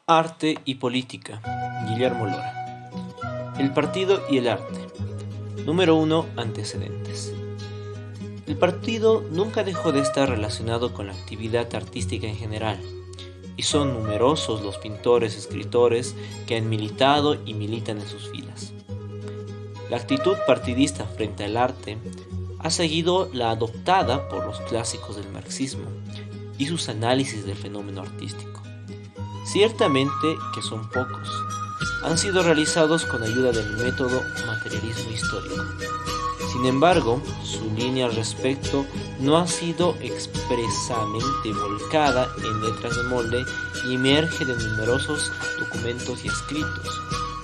Arte y política. Guillermo Lora. El partido y el arte. Número 1. Antecedentes. El partido nunca dejó de estar relacionado con la actividad artística en general, y son numerosos los pintores, escritores que han militado y militan en sus filas. La actitud partidista frente al arte ha seguido la adoptada por los clásicos del marxismo y sus análisis del fenómeno artístico. Ciertamente que son pocos. Han sido realizados con ayuda del método materialismo histórico. Sin embargo, su línea al respecto no ha sido expresamente volcada en letras de molde y emerge de numerosos documentos y escritos,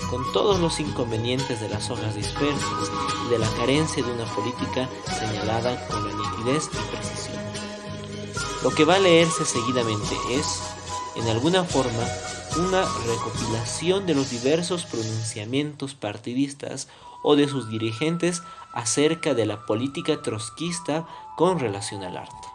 con todos los inconvenientes de las hojas dispersas y de la carencia de una política señalada con la nitidez y precisión. Lo que va a leerse seguidamente es, en alguna forma, una recopilación de los diversos pronunciamientos partidistas o de sus dirigentes acerca de la política trotskista con relación al arte.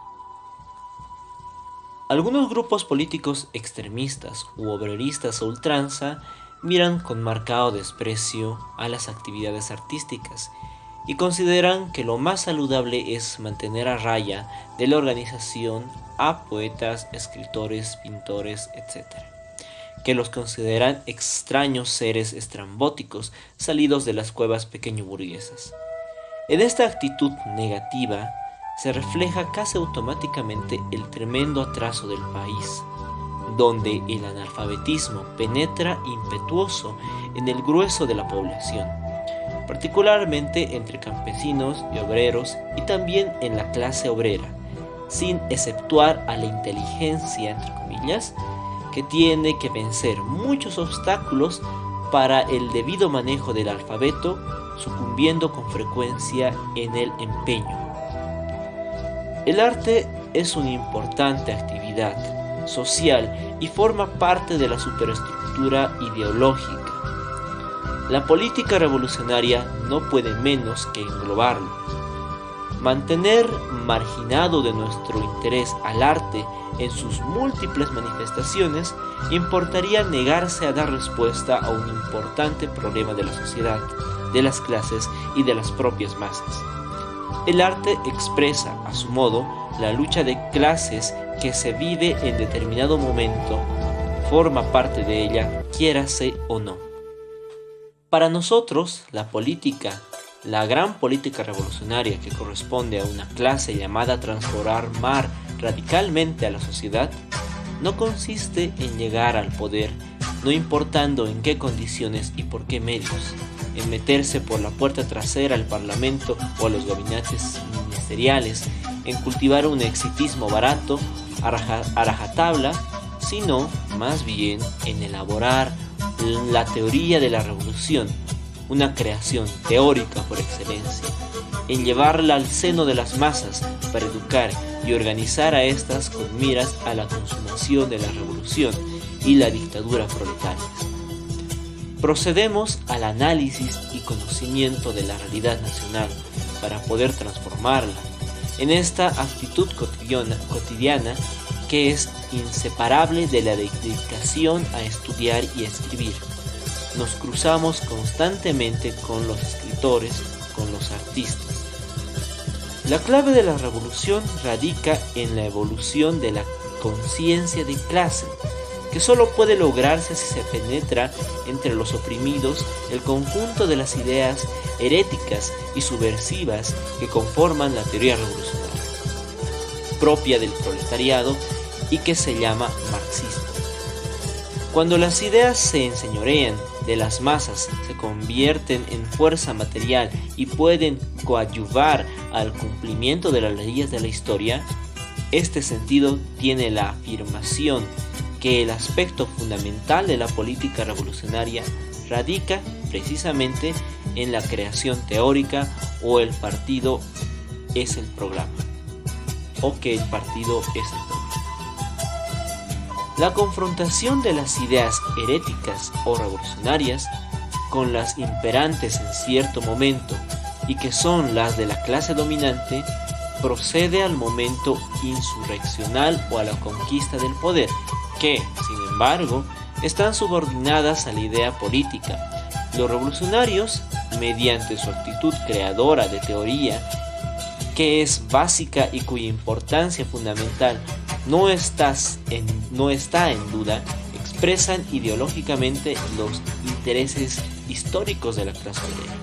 Algunos grupos políticos extremistas u obreristas a ultranza miran con marcado desprecio a las actividades artísticas y consideran que lo más saludable es mantener a raya de la organización a poetas, escritores, pintores, etc., que los consideran extraños seres estrambóticos salidos de las cuevas pequeño-burguesas. En esta actitud negativa se refleja casi automáticamente el tremendo atraso del país, donde el analfabetismo penetra impetuoso en el grueso de la población, particularmente entre campesinos y obreros y también en la clase obrera, sin exceptuar a la inteligencia, entre comillas, que tiene que vencer muchos obstáculos para el debido manejo del alfabeto, sucumbiendo con frecuencia en el empeño. El arte es una importante actividad social y forma parte de la superestructura ideológica. La política revolucionaria no puede menos que englobarlo. Mantener marginado de nuestro interés al arte en sus múltiples manifestaciones importaría negarse a dar respuesta a un importante problema de la sociedad, de las clases y de las propias masas. El arte expresa, a su modo, la lucha de clases que se vive en determinado momento, forma parte de ella, quiérase o no. Para nosotros, la política, la gran política revolucionaria que corresponde a una clase llamada a transformar radicalmente a la sociedad, no consiste en llegar al poder, no importando en qué condiciones y por qué medios, en meterse por la puerta trasera al Parlamento o a los gabinetes ministeriales, en cultivar un exitismo barato a rajatabla, sino más bien en elaborar la teoría de la revolución, una creación teórica por excelencia, en llevarla al seno de las masas para educar y organizar a estas con miras a la consumación de la revolución y la dictadura proletaria. Procedemos al análisis y conocimiento de la realidad nacional para poder transformarla en esta actitud cotidiana que es inseparable de la dedicación a estudiar y escribir. Nos cruzamos constantemente con los escritores, con los artistas. La clave de la revolución radica en la evolución de la conciencia de clase, que solo puede lograrse si se penetra entre los oprimidos el conjunto de las ideas heréticas y subversivas que conforman la teoría revolucionaria, propia del proletariado y que se llama marxismo. Cuando las ideas se enseñorean de las masas, se convierten en fuerza material y pueden coadyuvar al cumplimiento de las leyes de la historia, este sentido tiene la afirmación que el aspecto fundamental de la política revolucionaria radica precisamente en la creación teórica o el partido es el programa, o que el partido es el programa. La confrontación de las ideas heréticas o revolucionarias con las imperantes en cierto momento y que son las de la clase dominante procede al momento insurreccional o a la conquista del poder, que, sin embargo, están subordinadas a la idea política. Los revolucionarios, mediante su actitud creadora de teoría, que es básica y cuya importancia fundamental no está en duda, expresan ideológicamente los intereses históricos de la clase obrera.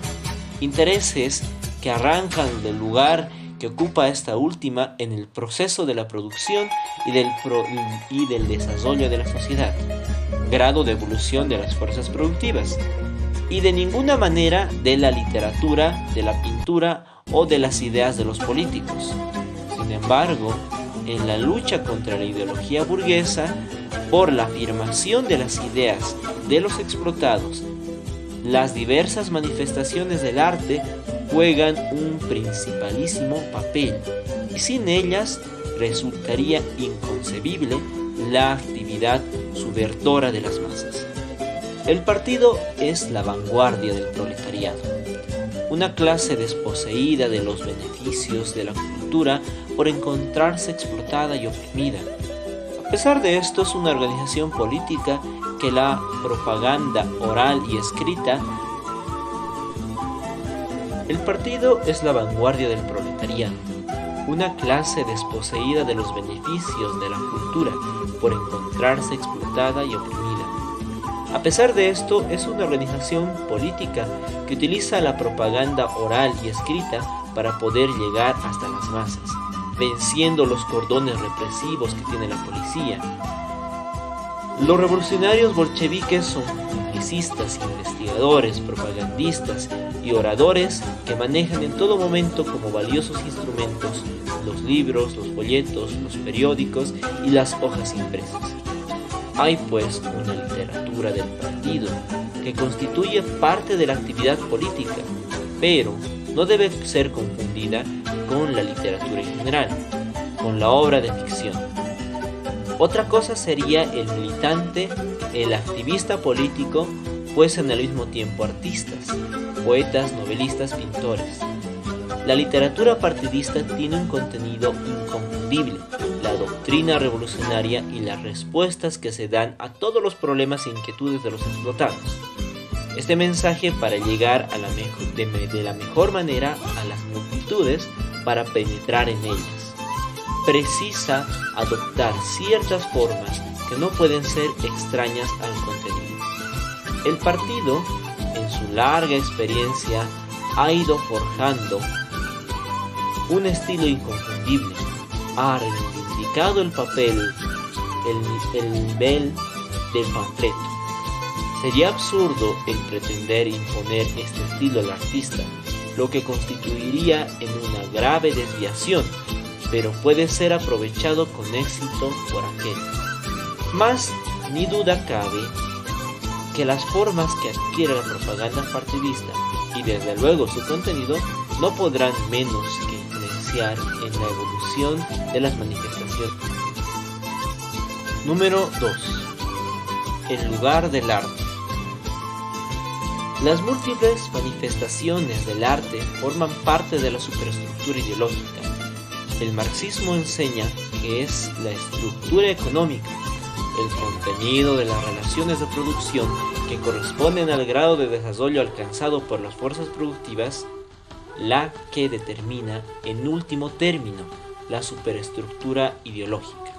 Intereses que arrancan del lugar que ocupa esta última en el proceso de la producción y del desarrollo de la sociedad, grado de evolución de las fuerzas productivas, y de ninguna manera de la literatura, de la pintura o de las ideas de los políticos. Sin embargo, en la lucha contra la ideología burguesa por la afirmación de las ideas de los explotados, las diversas manifestaciones del arte juegan un principalísimo papel, y sin ellas resultaría inconcebible la actividad subvertora de las masas. El partido es la vanguardia del proletariado, una clase desposeída de los beneficios de la cultura por encontrarse explotada y oprimida. A pesar de esto, es una organización política que la propaganda oral y escrita. El partido es la vanguardia del proletariado, una clase desposeída de los beneficios de la cultura por encontrarse explotada y oprimida. A pesar de esto, es una organización política que utiliza la propaganda oral y escrita para poder llegar hasta las masas, venciendo los cordones represivos que tiene la policía. Los revolucionarios bolcheviques son publicistas, investigadores, propagandistas y oradores que manejan en todo momento como valiosos instrumentos los libros, los folletos, los periódicos y las hojas impresas. Hay pues una literatura del partido que constituye parte de la actividad política, pero no debe ser confundida con la literatura en general, con la obra de ficción. Otra cosa sería el militante, el activista político, pues en el mismo tiempo artistas, poetas, novelistas, pintores. La literatura partidista tiene un contenido inconfundible, la doctrina revolucionaria y las respuestas que se dan a todos los problemas e inquietudes de los explotados. Este mensaje para llegar de la mejor manera a las multitudes para penetrar en ellas. Precisa adoptar ciertas formas que no pueden ser extrañas al contenido. El partido, en su larga experiencia, ha ido forjando un estilo inconfundible, ha reivindicado el papel, el nivel del panfleto. Sería absurdo el pretender imponer este estilo al artista, lo que constituiría en una grave desviación, pero puede ser aprovechado con éxito por aquel. Mas ni duda cabe que las formas que adquiere la propaganda partidista y desde luego su contenido no podrán menos que influenciar en la evolución de las manifestaciones. Número 2. El lugar del arte. Las múltiples manifestaciones del arte forman parte de la superestructura ideológica. El marxismo enseña que es la estructura económica, el contenido de las relaciones de producción que corresponden al grado de desarrollo alcanzado por las fuerzas productivas, la que determina, en último término, la superestructura ideológica.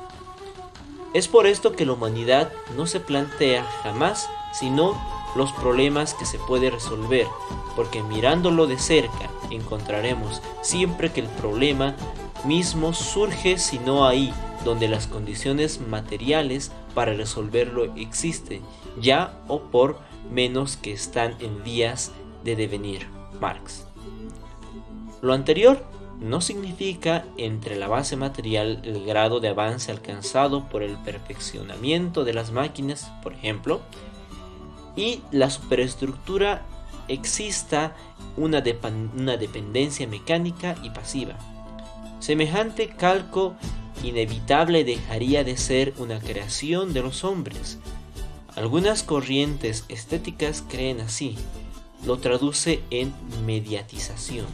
Es por esto que la humanidad no se plantea jamás sino los problemas que se puede resolver, porque mirándolo de cerca encontraremos siempre que el problema mismo surge sino ahí donde las condiciones materiales para resolverlo existen, ya o por menos que están en vías de devenir. Marx. Lo anterior no significa entre la base material el grado de avance alcanzado por el perfeccionamiento de las máquinas, por ejemplo, y la superestructura exista una dependencia mecánica y pasiva. Semejante calco inevitable dejaría de ser una creación de los hombres. Algunas corrientes estéticas creen así, lo traduce en mediatización.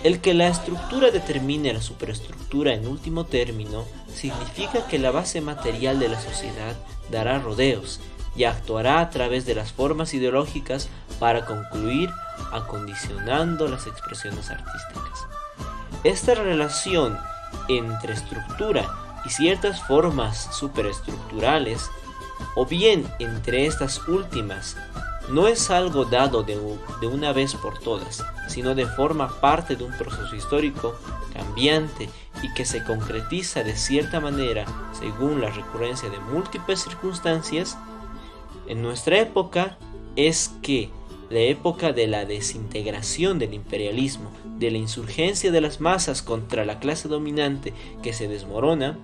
El que la estructura determine la superestructura en último término significa que la base material de la sociedad dará rodeos y actuará a través de las formas ideológicas para concluir acondicionando las expresiones artísticas. Esta relación entre estructura y ciertas formas superestructurales, o bien entre estas últimas, no es algo dado de una vez por todas, sino de forma parte de un proceso histórico cambiante y que se concretiza de cierta manera según la recurrencia de múltiples circunstancias. En nuestra época es que la época de la desintegración del imperialismo, de la insurgencia de las masas contra la clase dominante que se desmorona,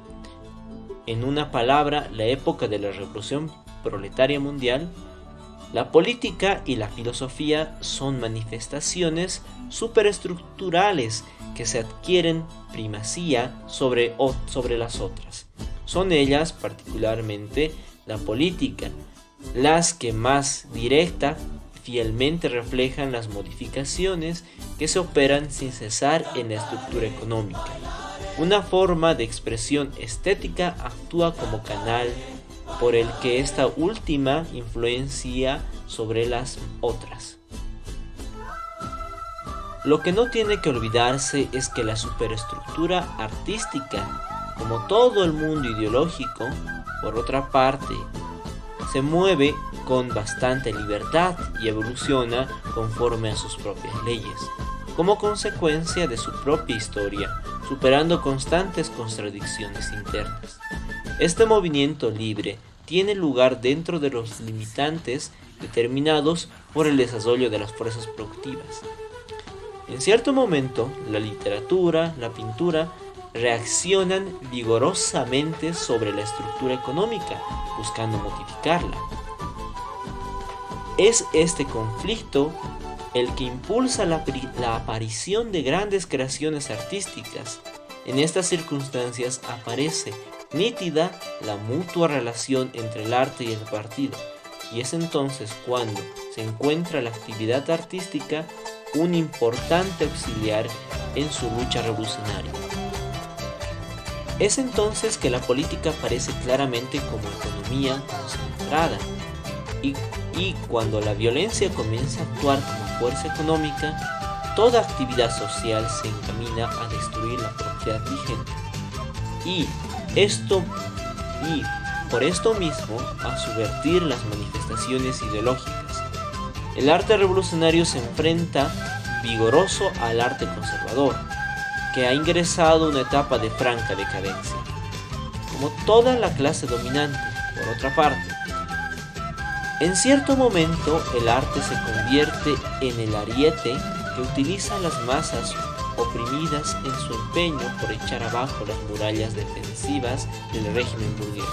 en una palabra, la época de la revolución proletaria mundial. La política y la filosofía son manifestaciones superestructurales que se adquieren primacía sobre las otras. Son ellas, particularmente la política, las que más directa fielmente reflejan las modificaciones que se operan sin cesar en la estructura económica. Una forma de expresión estética actúa como canal por el que esta última influencia sobre las otras. Lo que no tiene que olvidarse es que la superestructura artística, como todo el mundo ideológico, por otra parte, se mueve con bastante libertad y evoluciona conforme a sus propias leyes, como consecuencia de su propia historia, superando constantes contradicciones internas. Este movimiento libre tiene lugar dentro de los limitantes determinados por el desarrollo de las fuerzas productivas. En cierto momento, la literatura, la pintura, reaccionan vigorosamente sobre la estructura económica, buscando modificarla. Es este conflicto el que impulsa la aparición de grandes creaciones artísticas. En estas circunstancias aparece nítida la mutua relación entre el arte y el partido, y es entonces cuando se encuentra la actividad artística un importante auxiliar en su lucha revolucionaria. Es entonces que la política aparece claramente como economía concentrada, y cuando la violencia comienza a actuar como fuerza económica, toda actividad social se encamina a destruir la propiedad vigente. Y por esto mismo a subvertir las manifestaciones ideológicas. El arte revolucionario se enfrenta vigoroso al arte conservador, que ha ingresado una etapa de franca decadencia, como toda la clase dominante. Por otra parte, en cierto momento el arte se convierte en el ariete que utilizan las masas oprimidas en su empeño por echar abajo las murallas defensivas del régimen burgués.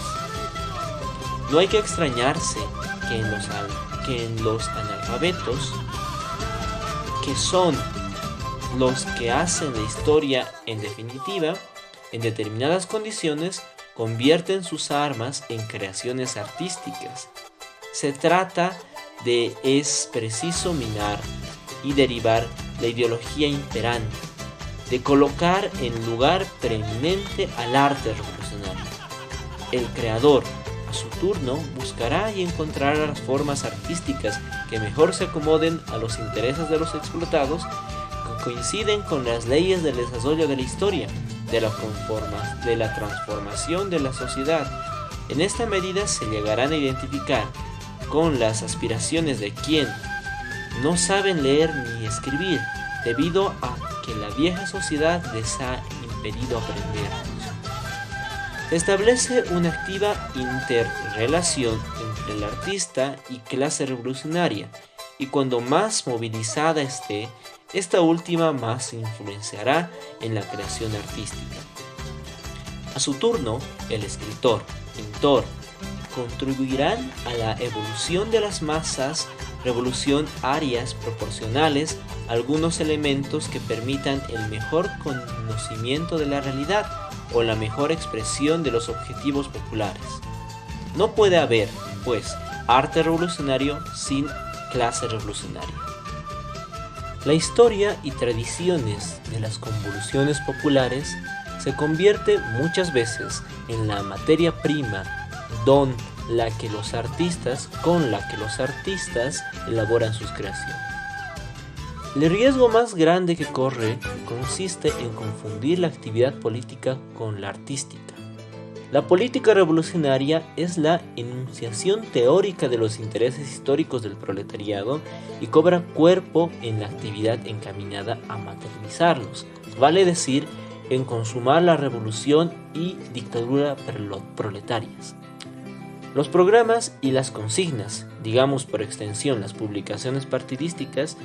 No hay que extrañarse que en los analfabetos, que son los que hacen la historia en definitiva, en determinadas condiciones, convierten sus armas en creaciones artísticas. Se trata de es preciso minar y derivar la ideología imperante, de colocar en lugar preeminente al arte revolucionario. El creador, a su turno, buscará y encontrará las formas artísticas que mejor se acomoden a los intereses de los explotados, que coinciden con las leyes del desarrollo de la historia, de la transformación de la sociedad. En esta medida se llegarán a identificar con las aspiraciones de quien no saben leer ni escribir, debido a que la vieja sociedad les ha impedido aprender. Se establece una activa interrelación entre el artista y clase revolucionaria, y cuando más movilizada esté, esta última más influenciará en la creación artística. A su turno, el escritor, pintor, contribuirán a la evolución de las masas, revolución áreas proporcionales, algunos elementos que permitan el mejor conocimiento de la realidad o la mejor expresión de los objetivos populares. No puede haber, pues, arte revolucionario sin clase revolucionaria. La historia y tradiciones de las convulsiones populares se convierte muchas veces en la materia prima con la que los artistas elaboran sus creaciones. El riesgo más grande que corre consiste en confundir la actividad política con la artística. La política revolucionaria es la enunciación teórica de los intereses históricos del proletariado y cobra cuerpo en la actividad encaminada a materializarlos, vale decir, en consumar la revolución y dictadura proletarias. Los programas y las consignas, digamos por extensión las publicaciones partidísticas,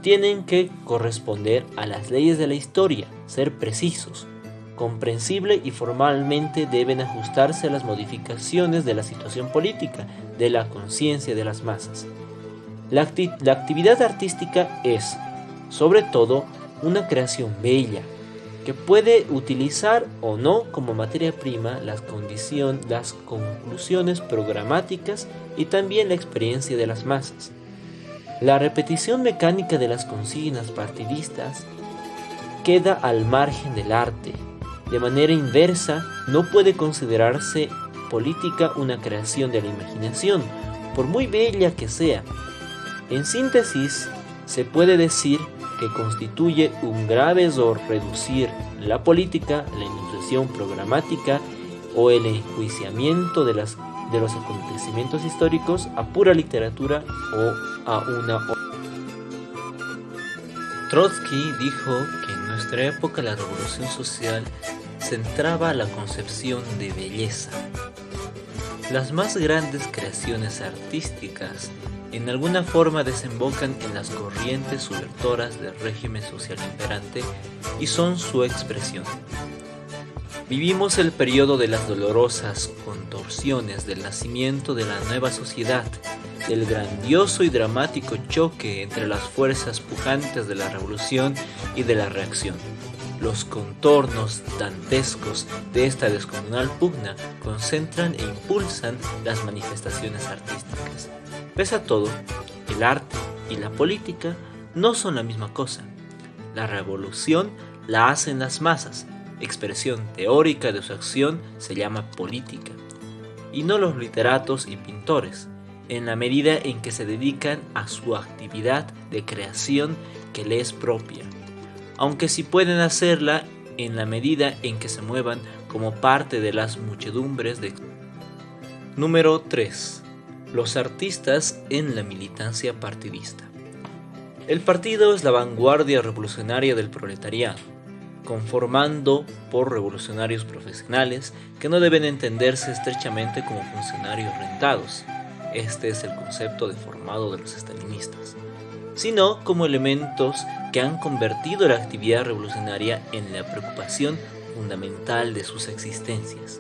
tienen que corresponder a las leyes de la historia, ser precisos, comprensible y formalmente deben ajustarse a las modificaciones de la situación política, de la conciencia de las masas. La actividad artística es, sobre todo, una creación bella, que puede utilizar o no como materia prima las conclusiones programáticas y también la experiencia de las masas. La repetición mecánica de las consignas partidistas queda al margen del arte. De manera inversa, no puede considerarse política una creación de la imaginación, por muy bella que sea. En síntesis, se puede decir que constituye un grave error reducir la política, la enunciación programática o el enjuiciamiento de los acontecimientos históricos a pura literatura o a una obra. Trotsky dijo que en nuestra época la revolución social centraba la concepción de belleza. Las más grandes creaciones artísticas en alguna forma desembocan en las corrientes subvertoras del régimen social imperante y son su expresión. Vivimos el periodo de las dolorosas contorsiones del nacimiento de la nueva sociedad, del grandioso y dramático choque entre las fuerzas pujantes de la revolución y de la reacción. Los contornos dantescos de esta descomunal pugna concentran e impulsan las manifestaciones artísticas. Pese a todo, el arte y la política no son la misma cosa. La revolución la hacen las masas, expresión teórica de su acción se llama política, y no los literatos y pintores, en la medida en que se dedican a su actividad de creación que les es propia, aunque sí pueden hacerla en la medida en que se muevan como parte de las muchedumbres de... Número 3. Los artistas en la militancia partidista. El partido es la vanguardia revolucionaria del proletariado, conformando por revolucionarios profesionales que no deben entenderse estrechamente como funcionarios rentados. Este es el concepto deformado de los estalinistas, sino como elementos que han convertido la actividad revolucionaria en la preocupación fundamental de sus existencias.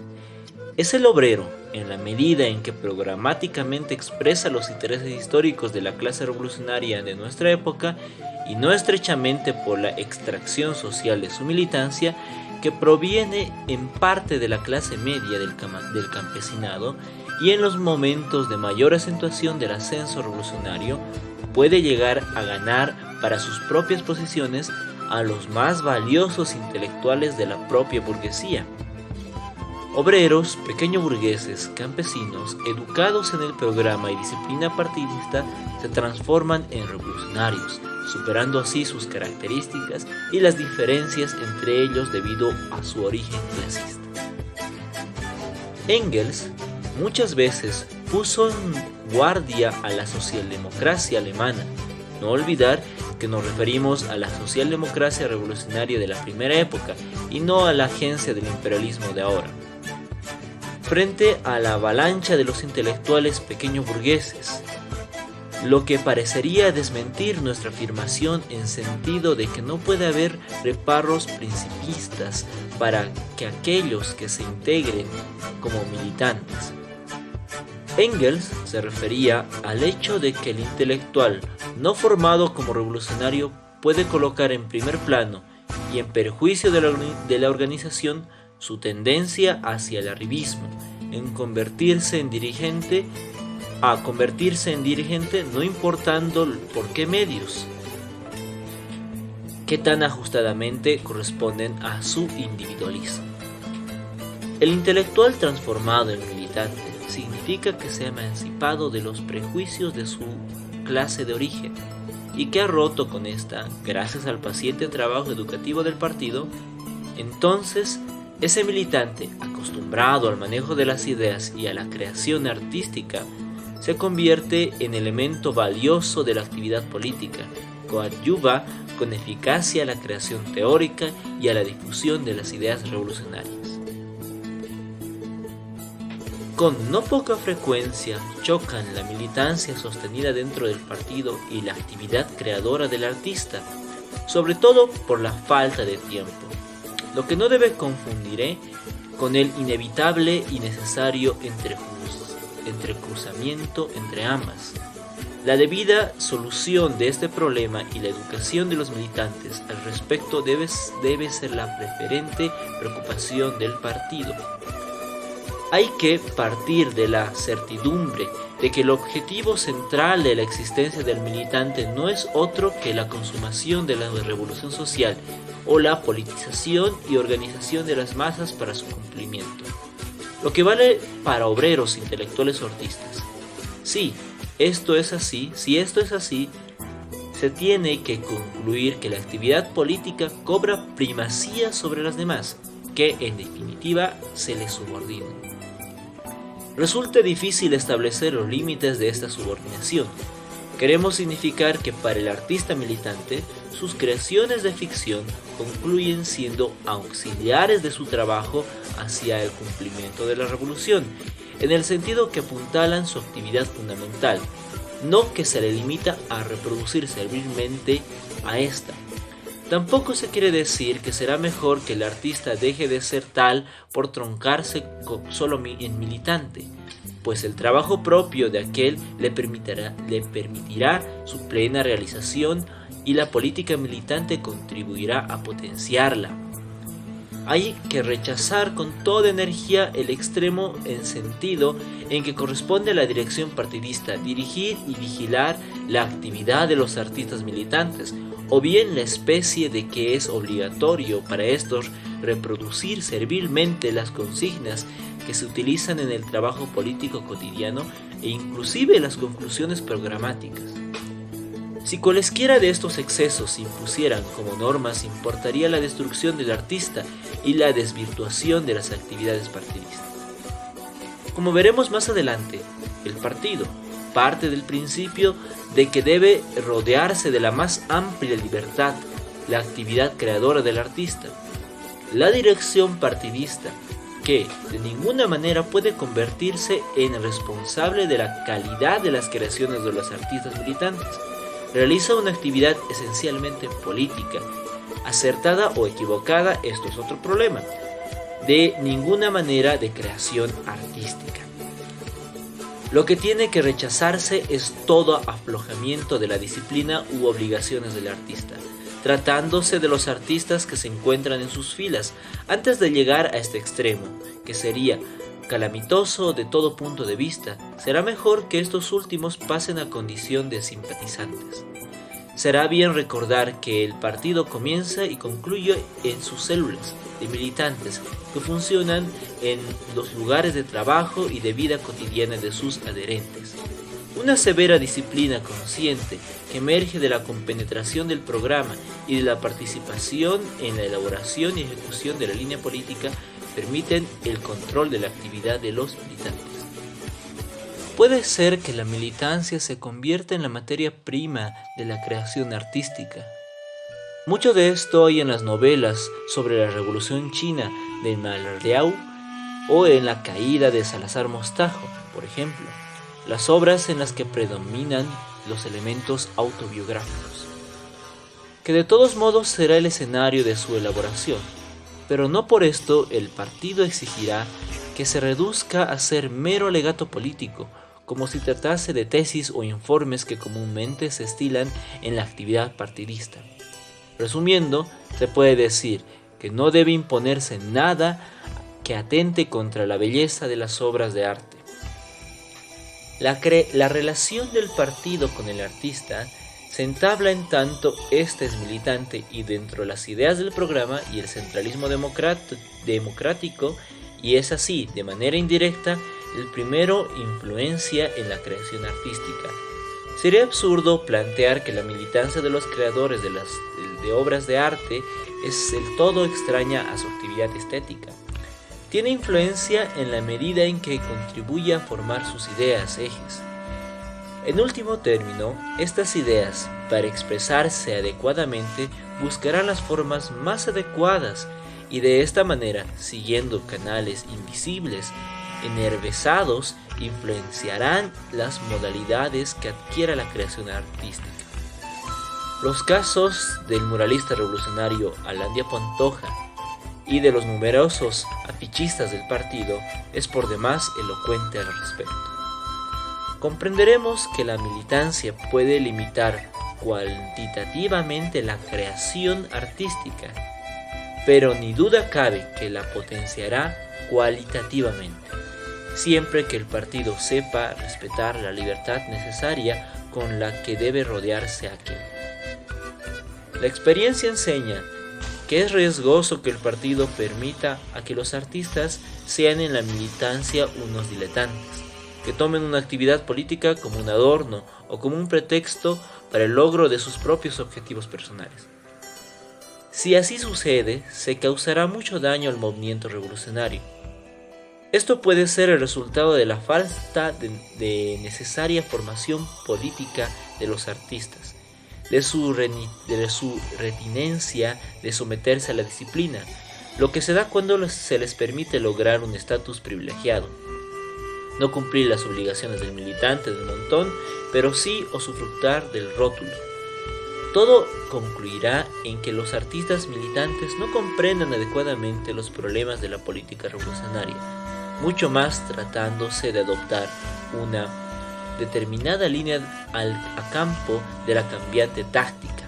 Es el obrero, en la medida en que programáticamente expresa los intereses históricos de la clase revolucionaria de nuestra época y no estrechamente por la extracción social de su militancia, que proviene en parte de la clase media del campesinado y en los momentos de mayor acentuación del ascenso revolucionario, puede llegar a ganar para sus propias posiciones a los más valiosos intelectuales de la propia burguesía. Obreros, pequeños burgueses, campesinos, educados en el programa y disciplina partidista, se transforman en revolucionarios, superando así sus características y las diferencias entre ellos debido a su origen clasista. Engels muchas veces puso en guardia a la socialdemocracia alemana. No olvidar que nos referimos a la socialdemocracia revolucionaria de la primera época y no a la agencia del imperialismo de ahora. Frente a la avalancha de los intelectuales pequeños burgueses, lo que parecería desmentir nuestra afirmación en sentido de que no puede haber reparos principistas para que aquellos que se integren como militantes. Engels se refería al hecho de que el intelectual no formado como revolucionario puede colocar en primer plano y en perjuicio de la organización su tendencia hacia el arribismo, en convertirse en dirigente no importando por qué medios, que tan ajustadamente corresponden a su individualismo. El intelectual transformado en militante significa que se ha emancipado de los prejuicios de su clase de origen y que ha roto con esta gracias al paciente trabajo educativo del partido. Entonces, ese militante, acostumbrado al manejo de las ideas y a la creación artística, se convierte en elemento valioso de la actividad política, coadyuva con eficacia a la creación teórica y a la difusión de las ideas revolucionarias. Con no poca frecuencia chocan la militancia sostenida dentro del partido y la actividad creadora del artista, sobre todo por la falta de tiempo, lo que no debe confundir con el inevitable y necesario entrecruzamiento entre ambas. La debida solución de este problema y la educación de los militantes al respecto debe ser la preferente preocupación del partido. Hay que partir de la certidumbre de que el objetivo central de la existencia del militante no es otro que la consumación de la revolución social o la politización y organización de las masas para su cumplimiento. Lo que vale para obreros, intelectuales o artistas. Si esto es así, se tiene que concluir que la actividad política cobra primacía sobre las demás, que en definitiva se le subordinan. Resulta difícil establecer los límites de esta subordinación. Queremos significar que para el artista militante, sus creaciones de ficción concluyen siendo auxiliares de su trabajo hacia el cumplimiento de la revolución, en el sentido que apuntalan su actividad fundamental, no que se le limita a reproducir servilmente a esta. Tampoco se quiere decir que será mejor que el artista deje de ser tal por troncarse solo en militante, pues el trabajo propio de aquel le permitirá su plena realización y la política militante contribuirá a potenciarla. Hay que rechazar con toda energía el extremo en sentido en que corresponde a la dirección partidista dirigir y vigilar la actividad de los artistas militantes, o bien la especie de que es obligatorio para estos reproducir servilmente las consignas que se utilizan en el trabajo político cotidiano e inclusive las conclusiones programáticas. Si cualesquiera de estos excesos se impusieran como normas, importaría la destrucción del artista y la desvirtuación de las actividades partidistas. Como veremos más adelante, el partido parte del principio de que debe rodearse de la más amplia libertad, la actividad creadora del artista. La dirección partidista, que de ninguna manera puede convertirse en responsable de la calidad de las creaciones de los artistas militantes, realiza una actividad esencialmente política. Acertada o equivocada, esto es otro problema. De ninguna manera de creación artística. Lo que tiene que rechazarse es todo aflojamiento de la disciplina u obligaciones del artista, tratándose de los artistas que se encuentran en sus filas, antes de llegar a este extremo, que sería calamitoso de todo punto de vista. Será mejor que estos últimos pasen a condición de simpatizantes. Será bien recordar que el partido comienza y concluye en sus células de militantes que funcionan en los lugares de trabajo y de vida cotidiana de sus adherentes. Una severa disciplina consciente que emerge de la compenetración del programa y de la participación en la elaboración y ejecución de la línea política permiten el control de la actividad de los militantes. Puede ser que la militancia se convierta en la materia prima de la creación artística. Mucho de esto hay en las novelas sobre la Revolución China de Malraux o en La caída de Salazar Mostajo, por ejemplo, las obras en las que predominan los elementos autobiográficos, que de todos modos será el escenario de su elaboración, pero no por esto el partido exigirá que se reduzca a ser mero alegato político, como si tratase de tesis o informes que comúnmente se estilan en la actividad partidista. Resumiendo, se puede decir que no debe imponerse nada que atente contra la belleza de las obras de arte. La relación del partido con el artista Se entabla en tanto este es militante y dentro de las ideas del programa y el centralismo democrático, y es así, de manera indirecta, el primero influencia en la creación artística. Sería absurdo plantear que la militancia de los creadores de obras de arte es del todo extraña a su actividad estética. Tiene influencia en la medida en que contribuye a formar sus ideas, ejes. En último término, estas ideas, para expresarse adecuadamente, buscarán las formas más adecuadas y de esta manera, siguiendo canales invisibles, enervezados, influenciarán las modalidades que adquiera la creación artística. Los casos del muralista revolucionario Alain de Pantoja y de los numerosos afichistas del partido es por demás elocuente al respecto. Comprenderemos que la militancia puede limitar cuantitativamente la creación artística, pero ni duda cabe que la potenciará cualitativamente, siempre que el partido sepa respetar la libertad necesaria con la que debe rodearse aquel. La experiencia enseña que es riesgoso que el partido permita a que los artistas sean en la militancia unos diletantes, que tomen una actividad política como un adorno o como un pretexto para el logro de sus propios objetivos personales. Si así sucede, se causará mucho daño al movimiento revolucionario. Esto puede ser el resultado de la falta de necesaria formación política de los artistas, de su retinencia de someterse a la disciplina, lo que se da cuando se les permite lograr un estatus privilegiado. No cumplir las obligaciones del militante del montón, pero sí usufructar del rótulo. Todo concluirá en que los artistas militantes no comprendan adecuadamente los problemas de la política revolucionaria, mucho más tratándose de adoptar una determinada línea a campo de la cambiante táctica.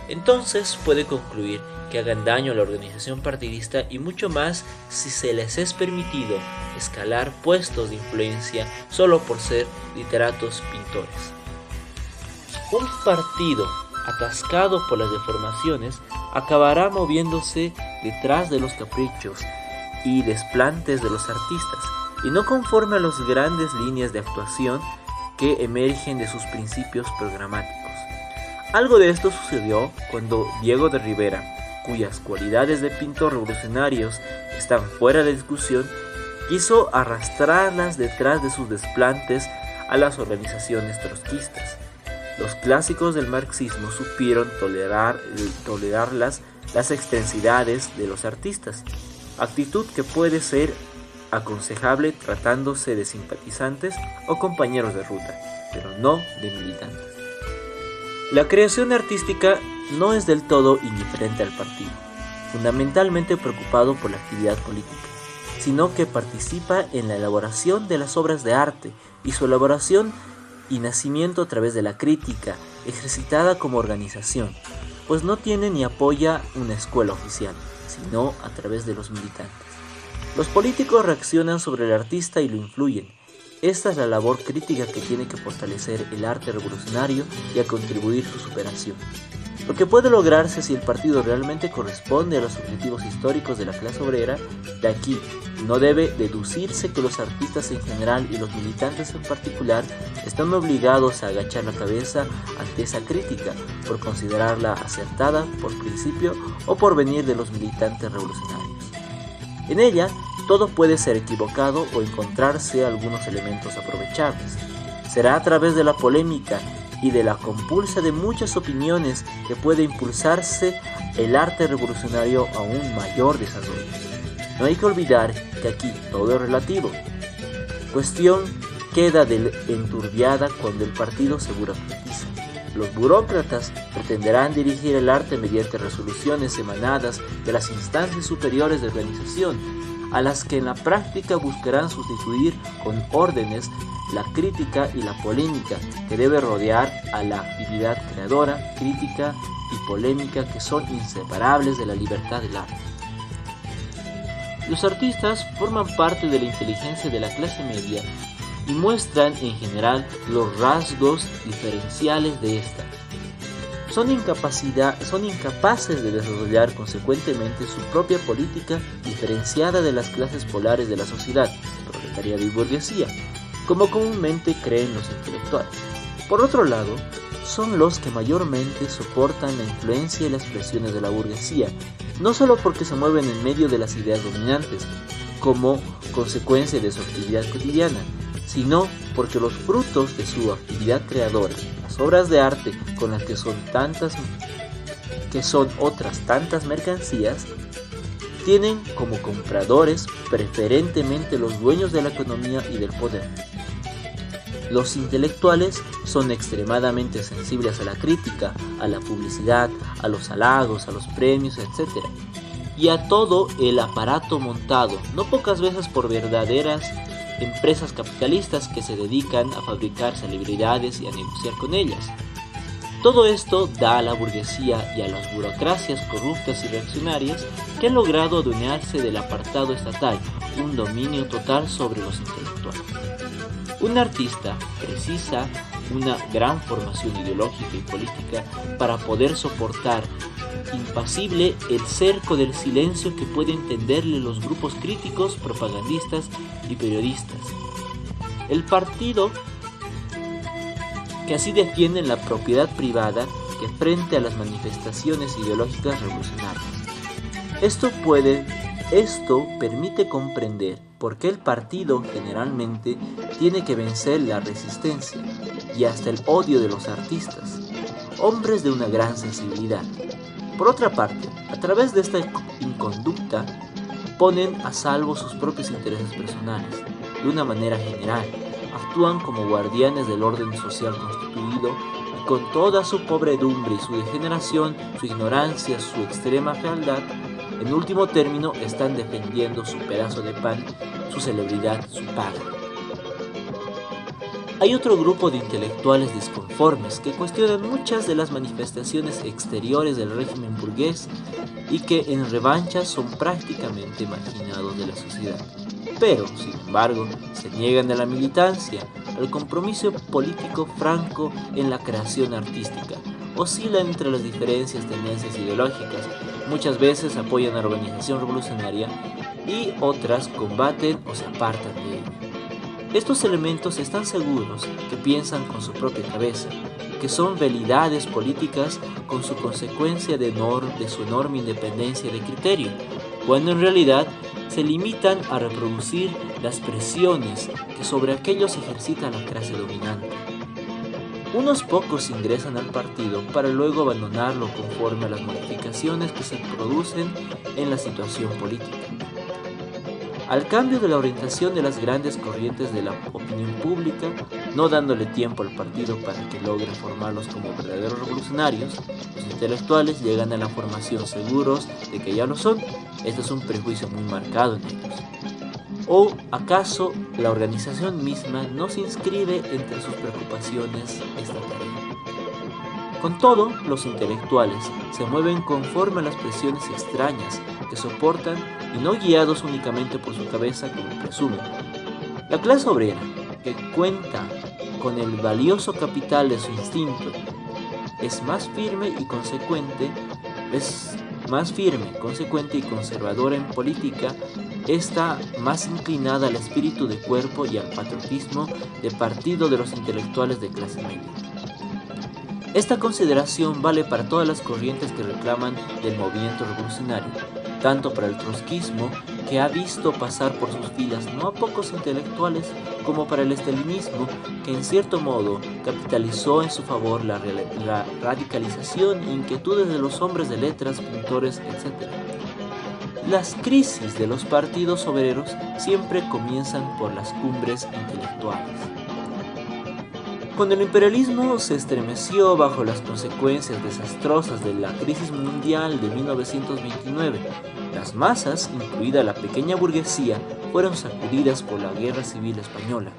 Entonces puede concluir que hagan daño a la organización partidista y mucho más si se les es permitido escalar puestos de influencia solo por ser literatos pintores. Un partido atascado por las deformaciones acabará moviéndose detrás de los caprichos y desplantes de los artistas y no conforme a las grandes líneas de actuación que emergen de sus principios programáticos. Algo de esto sucedió cuando Diego de Rivera, cuyas cualidades de pintor revolucionarios están fuera de discusión, quiso arrastrarlas detrás de sus desplantes a las organizaciones trotskistas. Los clásicos del marxismo supieron tolerar las excentricidades de los artistas, actitud que puede ser aconsejable tratándose de simpatizantes o compañeros de ruta, pero no de militantes. La creación artística no es del todo indiferente al partido, fundamentalmente preocupado por la actividad política, sino que participa en la elaboración de las obras de arte y su elaboración y nacimiento a través de la crítica, ejercitada como organización, pues no tiene ni apoya una escuela oficial, sino a través de los militantes. Los políticos reaccionan sobre el artista y lo influyen. Esta es la labor crítica que tiene que fortalecer el arte revolucionario y a contribuir a su superación. Lo que puede lograrse si el partido realmente corresponde a los objetivos históricos de la clase obrera, de aquí no debe deducirse que los artistas en general y los militantes en particular están obligados a agachar la cabeza ante esa crítica por considerarla acertada por principio o por venir de los militantes revolucionarios. En ella, todo puede ser equivocado o encontrarse algunos elementos aprovechables. Será a través de la polémica y de la compulsa de muchas opiniones que puede impulsarse el arte revolucionario a un mayor desarrollo. No hay que olvidar que aquí todo es relativo. Cuestión queda enturbiada cuando el partido se burocratiza. Los burócratas pretenderán dirigir el arte mediante resoluciones emanadas de las instancias superiores de organización, a las que en la práctica buscarán sustituir con órdenes la crítica y la polémica que debe rodear a la actividad creadora, crítica y polémica que son inseparables de la libertad del arte. Los artistas forman parte de la inteligencia de la clase media y muestran en general los rasgos diferenciales de esta. son incapaces de desarrollar consecuentemente su propia política diferenciada de las clases polares de la sociedad, proletariado y burguesía, como comúnmente creen los intelectuales. Por otro lado, son los que mayormente soportan la influencia y las presiones de la burguesía, no solo porque se mueven en medio de las ideas dominantes, como consecuencia de su actividad cotidiana, sino porque los frutos de su actividad creadora, las obras de arte con las que son otras tantas mercancías, tienen como compradores preferentemente los dueños de la economía y del poder. Los intelectuales son extremadamente sensibles a la crítica, a la publicidad, a los halagos, a los premios, etc. y a todo el aparato montado, no pocas veces por verdaderas empresas capitalistas que se dedican a fabricar celebridades y a negociar con ellas. Todo esto da a la burguesía y a las burocracias corruptas y reaccionarias que han logrado adueñarse del apartado estatal un dominio total sobre los intelectuales. Un artista precisa una gran formación ideológica y política para poder soportar impasible el cerco del silencio que pueden tenderle los grupos críticos, propagandistas y periodistas. El partido que así defienden la propiedad privada que frente a las manifestaciones ideológicas revolucionarias. Esto permite comprender por qué el partido generalmente tiene que vencer la resistencia y hasta el odio de los artistas, hombres de una gran sensibilidad. Por otra parte, a través de esta inconducta, ponen a salvo sus propios intereses personales. De una manera general, actúan como guardianes del orden social constituido y con toda su pobredumbre y su degeneración, su ignorancia, su extrema fealdad, en último término están defendiendo su pedazo de pan, su celebridad, su paga. Hay otro grupo de intelectuales disconformes que cuestionan muchas de las manifestaciones exteriores del régimen burgués y que en revancha son prácticamente marginados de la sociedad. Pero, sin embargo, se niegan a la militancia, al compromiso político franco en la creación artística, oscilan entre las diferentes tendencias ideológicas, muchas veces apoyan a la organización revolucionaria y otras combaten o se apartan de ella. Estos elementos están seguros que piensan con su propia cabeza, que son velidades políticas con su consecuencia de su enorme independencia de criterio, cuando en realidad se limitan a reproducir las presiones que sobre aquellos ejercita la clase dominante. Unos pocos ingresan al partido para luego abandonarlo conforme a las modificaciones que se producen en la situación política. Al cambio de la orientación de las grandes corrientes de la opinión pública, no dándole tiempo al partido para que logre formarlos como verdaderos revolucionarios, los intelectuales llegan a la formación seguros de que ya lo son. Este es un prejuicio muy marcado en ellos. ¿O acaso la organización misma no se inscribe entre sus preocupaciones esta tarea? Con todo, los intelectuales se mueven conforme a las presiones extrañas que soportan y no guiados únicamente por su cabeza como presumen. La clase obrera, que cuenta con el valioso capital de su instinto, es más firme, consecuente y conservadora en política, está más inclinada al espíritu de cuerpo y al patriotismo de partido de los intelectuales de clase media. Esta consideración vale para todas las corrientes que reclaman del movimiento revolucionario, tanto para el trotskismo, que ha visto pasar por sus filas no a pocos intelectuales, como para el estalinismo, que en cierto modo capitalizó en su favor la radicalización e inquietudes de los hombres de letras, pintores, etc. Las crisis de los partidos obreros siempre comienzan por las cumbres intelectuales. Cuando el imperialismo se estremeció bajo las consecuencias desastrosas de la crisis mundial de 1929, las masas, incluida la pequeña burguesía, fueron sacudidas por la Guerra Civil Española.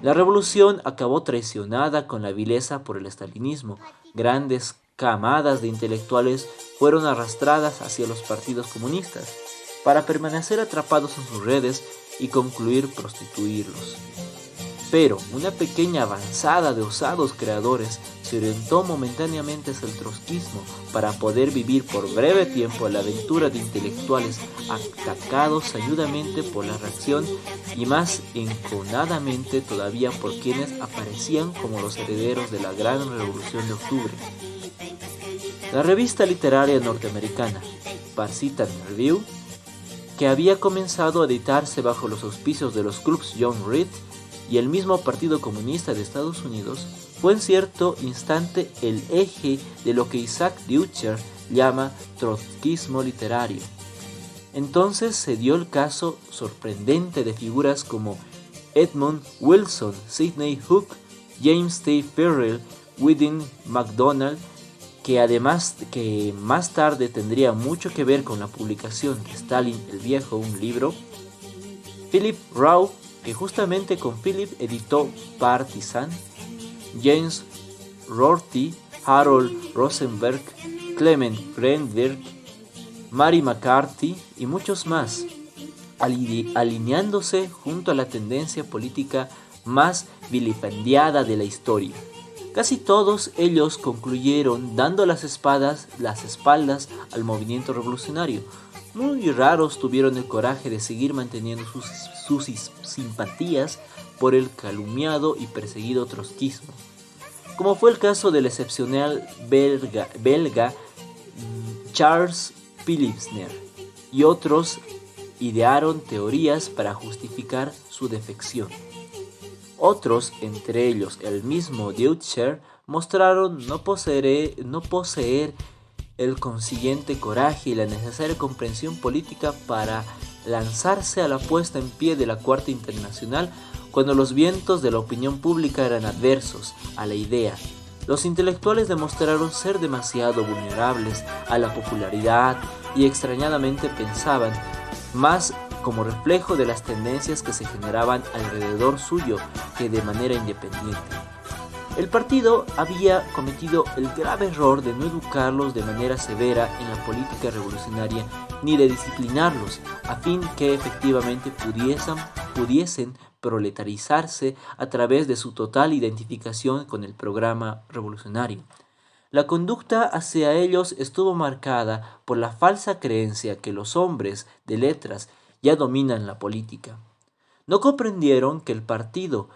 La revolución acabó traicionada con la vileza por el estalinismo. Grandes camadas de intelectuales fueron arrastradas hacia los partidos comunistas para permanecer atrapados en sus redes y concluir prostituirlos. Pero una pequeña avanzada de osados creadores se orientó momentáneamente hacia el trotskismo para poder vivir por breve tiempo la aventura de intelectuales atacados ayudamente por la reacción y más enconadamente todavía por quienes aparecían como los herederos de la gran revolución de octubre. La revista literaria norteamericana Parsitan Review, que había comenzado a editarse bajo los auspicios de los clubs John Reed y el mismo Partido Comunista de Estados Unidos, fue en cierto instante el eje de lo que Isaac Deutscher llama trotskismo literario. Entonces se dio el caso sorprendente de figuras como Edmund Wilson, Sidney Hook, James T. Ferrell, William MacDonald, que más tarde tendría mucho que ver con la publicación de Stalin el Viejo, un libro, Philip Roth, que justamente con Philip editó Partisan, James Rorty, Harold Rosenberg, Clement Greenberg, Mary McCarthy y muchos más, alineándose junto a la tendencia política más vilipendiada de la historia. Casi todos ellos concluyeron dando las espaldas al movimiento revolucionario. Muy raros tuvieron el coraje de seguir manteniendo sus simpatías por el calumniado y perseguido trotskismo, como fue el caso del excepcional belga Charles Pilsner, y otros idearon teorías para justificar su defección. Otros, entre ellos el mismo Deutscher, mostraron no poseer el consiguiente coraje y la necesaria comprensión política para lanzarse a la puesta en pie de la Cuarta Internacional cuando los vientos de la opinión pública eran adversos a la idea. Los intelectuales demostraron ser demasiado vulnerables a la popularidad y extrañadamente pensaban más como reflejo de las tendencias que se generaban alrededor suyo que de manera independiente. El partido había cometido el grave error de no educarlos de manera severa en la política revolucionaria ni de disciplinarlos a fin que efectivamente pudiesen proletarizarse a través de su total identificación con el programa revolucionario. La conducta hacia ellos estuvo marcada por la falsa creencia que los hombres de letras ya dominan la política. No comprendieron que el partido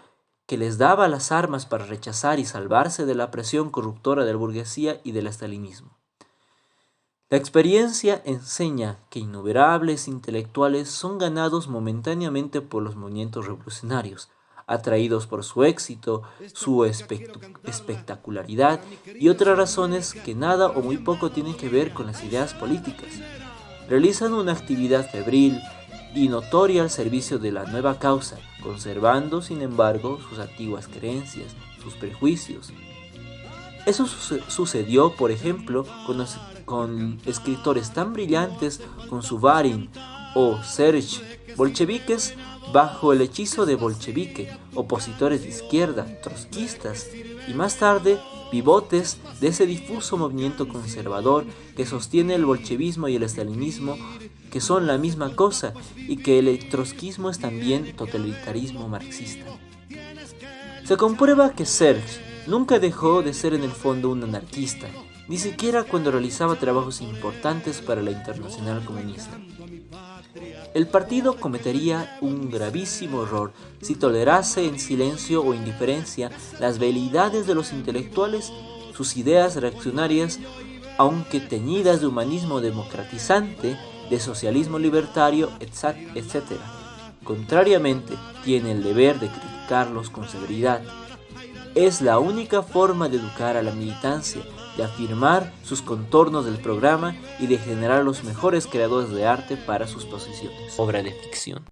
que les daba las armas para rechazar y salvarse de la presión corruptora de la burguesía y del estalinismo. La experiencia enseña que innumerables intelectuales son ganados momentáneamente por los movimientos revolucionarios, atraídos por su éxito, su espectacularidad y otras razones que nada o muy poco tienen que ver con las ideas políticas. Realizan una actividad febril y notoria al servicio de la nueva causa, conservando, sin embargo, sus antiguas creencias, sus prejuicios. Eso sucedió, por ejemplo, con escritores tan brillantes como Suvarin o Serge, bolcheviques bajo el hechizo de bolchevique, opositores de izquierda, trotskistas, y más tarde pivotes de ese difuso movimiento conservador que sostiene el bolchevismo y el estalinismo, que son la misma cosa, y que el trotskismo es también totalitarismo marxista. Se comprueba que Serge nunca dejó de ser en el fondo un anarquista, ni siquiera cuando realizaba trabajos importantes para la Internacional Comunista. El partido cometería un gravísimo error si tolerase en silencio o indiferencia las veleidades de los intelectuales, sus ideas reaccionarias, aunque teñidas de humanismo democratizante, de socialismo libertario, etc. Contrariamente, tiene el deber de criticarlos con severidad. Es la única forma de educar a la militancia, de afirmar sus contornos del programa y de generar los mejores creadores de arte para sus posiciones. Obra de ficción.